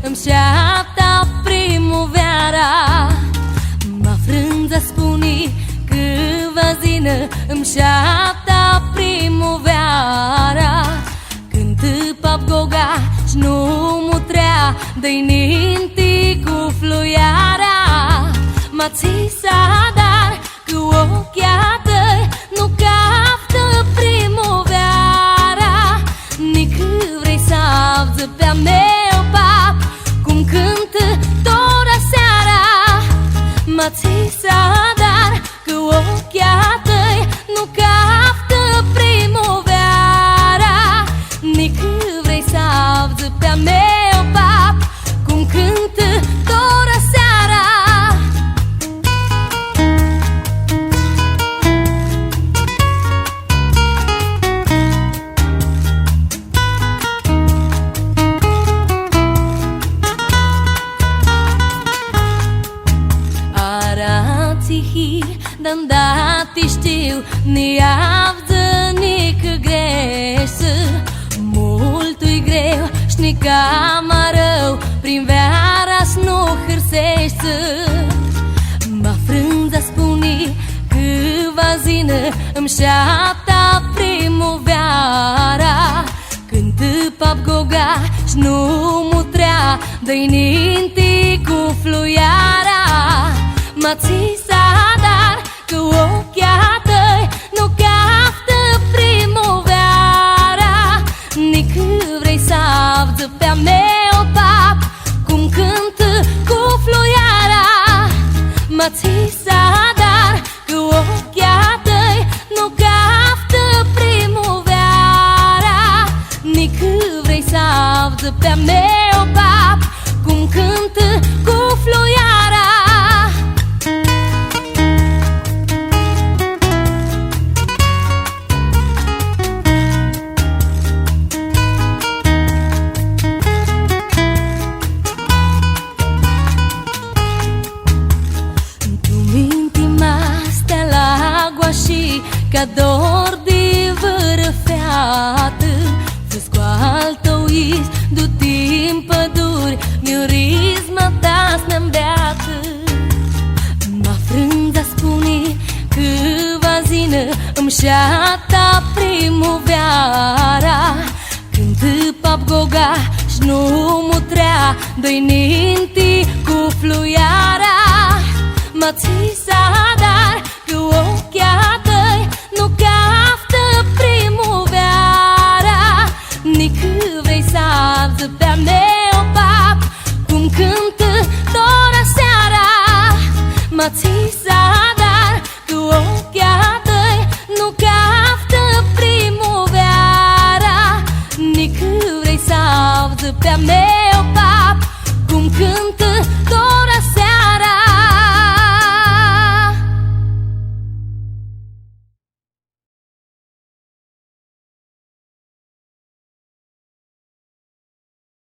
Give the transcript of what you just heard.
îmi șapta primăvara. Ma frânza spune câva zină îmi șapta primăvara. Când pap goga și nu mutrea dă-i ninti cu fluiara. Ma ți sadar că ochia tăi nu captă primăvara. Nici vrei să avzi pe-a meu pap cum cântă tora seara. Ma ți sadar că ochia tăi nu captă primăvara. Nici vrei să avzi pe-a meu pap cum cântă tora seara. Dati știu, ni avdă, ni că greșă. Mult-i greu și ni cam rău, primăvara-s nu hârsește. Ma frânza spune câva zină îmi șapta primăvara. Când pap goga și nu mutrea dă-i ninti cu fluiara. Ma ți sadar că ochia tăi nu captă primăvara. Nici vrei să avzi pe-a meu pap cum cântă cu fluiara. Ma ți sadar că ochia tăi nu captă primăvara. Nici vrei să avzi pe-a meu pap cum cântă cu fluiara. Ca dor de vărăfeată, făs cu altă uiți, du-ti în păduri, mi-o rizma ta s-mi beată. Ma frânza spune câva zină îmi șapta primăvara. Când pap goga și nu mutrea dă-i ninti cu fluiara. Ma ți sadar că ochia tăi nu captă primăvara. Nici vrei să avzi pe-a meu pap cum cântă tora seara. Ma ți sadar că ochia tăi nu captă primăvara. Nici vrei să avzi pe-a meu